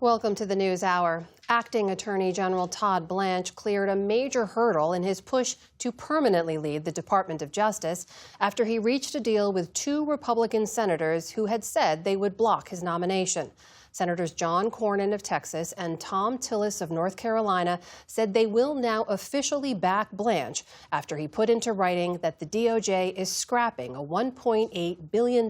Welcome to the News Hour. Acting Attorney General Todd Blanche cleared a major hurdle in his push to permanently lead the Department of Justice after he reached a deal with two Republican senators who had said they would block his nomination. Senators John Cornyn of Texas and Thom Tillis of North Carolina said they will now officially back Blanche after he put into writing that the DOJ is scrapping a $1.8 billion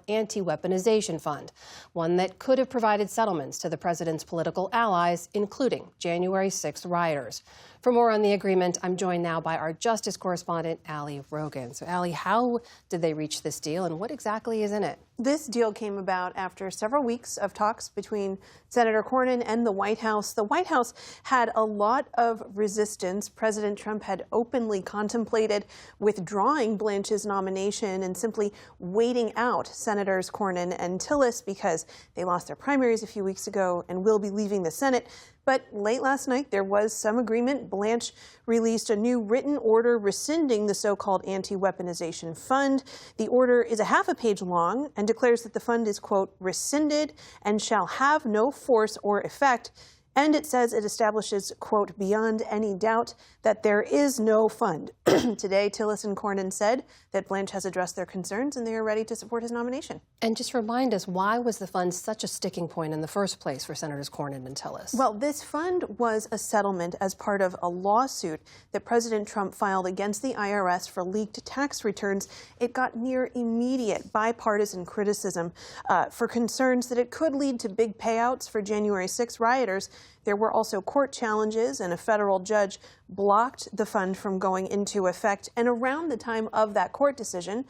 anti-weaponization fund, one that could have provided settlements to the president's political allies, including January 6th rioters. For more on the agreement, I'm joined now by our justice correspondent, Ali Rogin. So, Ali, how did they reach this deal, and what exactly is in it? This deal came about after several weeks of talks between Senator Cornyn and the White House. The White House had a lot of resistance. President Trump had openly contemplated withdrawing Blanche's nomination and simply waiting out Senators Cornyn and Tillis because they lost their primaries a few weeks ago and will be leaving the Senate. But late last night, there was some agreement. Blanche released a new written order rescinding the so-called anti-weaponization fund. The order is a half a page long and declares that the fund is, quote, rescinded and shall have no force or effect. And it says it establishes, quote, beyond any doubt that there is no fund. Today, Tillis and Cornyn said that Blanche has addressed their concerns and they are ready to support his nomination. And just remind us, why was the fund such a sticking point in the first place for Senators Cornyn and Tillis? Well, this fund was a settlement as part of a lawsuit that President Trump filed against the IRS for leaked tax returns. It got near immediate bipartisan criticism for concerns that it could lead to big payouts for January 6 rioters. There were also court challenges, and a federal judge blocked the fund from going into effect. And around the time of that court decision,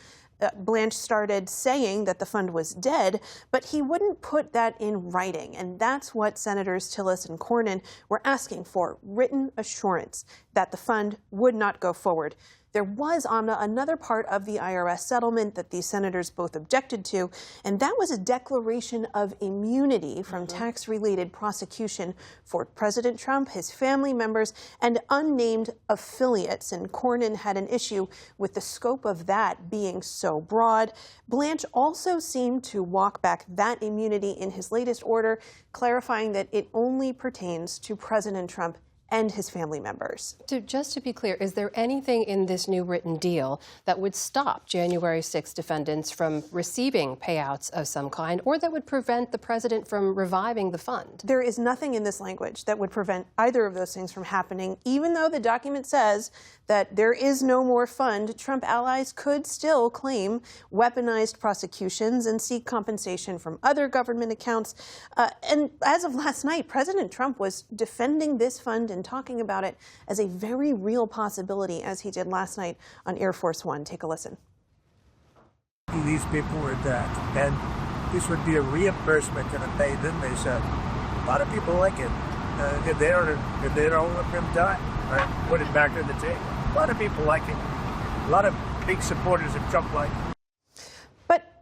Blanche started saying that the fund was dead, but he wouldn't put that in writing. And that's what Senators Tillis and Cornyn were asking for, written assurance that the fund would not go forward. There was, Amna, another part of the IRS settlement that these senators both objected to, and that was a declaration of immunity from tax-related prosecution for President Trump, his family members, and unnamed affiliates. And Cornyn had an issue with the scope of that being so broad. Blanche also seemed to walk back that immunity in his latest order, clarifying that it only pertains to President Trump and his family members. So just to be clear, is there anything in this new written deal that would stop January 6 defendants from receiving payouts of some kind, or that would prevent the president from reviving the fund? There is nothing in this language that would prevent either of those things from happening. Even though the document says that there is no more fund, Trump allies could still claim weaponized prosecutions and seek compensation from other government accounts. And as of last night, President Trump was defending this fund and talking about it as a very real possibility, as he did last night on Air Force One. Take a listen. These people were dead, and this would be a reimbursement going to pay them. They said a lot of people like it. If they don't let them die, right, put it back on the table. A lot of people like it. A lot of big supporters of Trump like it.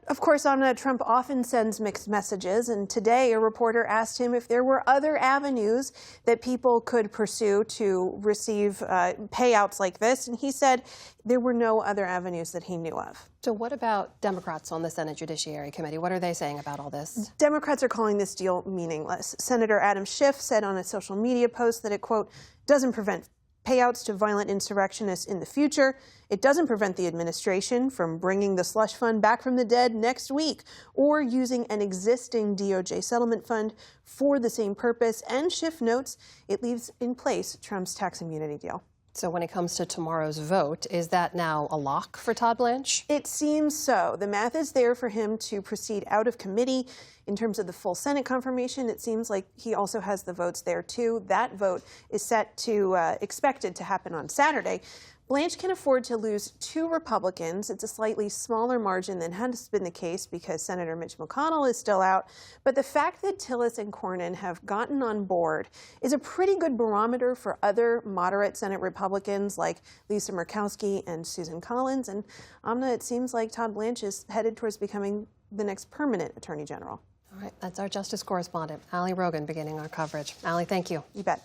Of course, Amna, Trump often sends mixed messages, and today a reporter asked him if there were other avenues that people could pursue to receive payouts like this, and he said there were no other avenues that he knew of. So what about Democrats on the Senate Judiciary Committee? What are they saying about all this? Democrats are calling this deal meaningless. Senator Adam Schiff said on a social media post that it, quote, doesn't prevent payouts to violent insurrectionists in the future. It doesn't prevent the administration from bringing the slush fund back from the dead next week or using an existing DOJ settlement fund for the same purpose. And Schiff notes it leaves in place Trump's tax immunity deal. So when it comes to tomorrow's vote, is that now a lock for Todd Blanche? It seems so. The math is there for him to proceed out of committee. In terms of the full Senate confirmation, it seems like he also has the votes there, too. That vote is expected to happen on Saturday. Blanche can afford to lose two Republicans. It's a slightly smaller margin than has been the case because Senator Mitch McConnell is still out. But the fact that Tillis and Cornyn have gotten on board is a pretty good barometer for other moderate Senate Republicans like Lisa Murkowski and Susan Collins. And Amna, it seems like Todd Blanche is headed towards becoming the next permanent Attorney General. All right, that's our justice correspondent, Ali Rogin, beginning our coverage. Ali, thank you. You bet.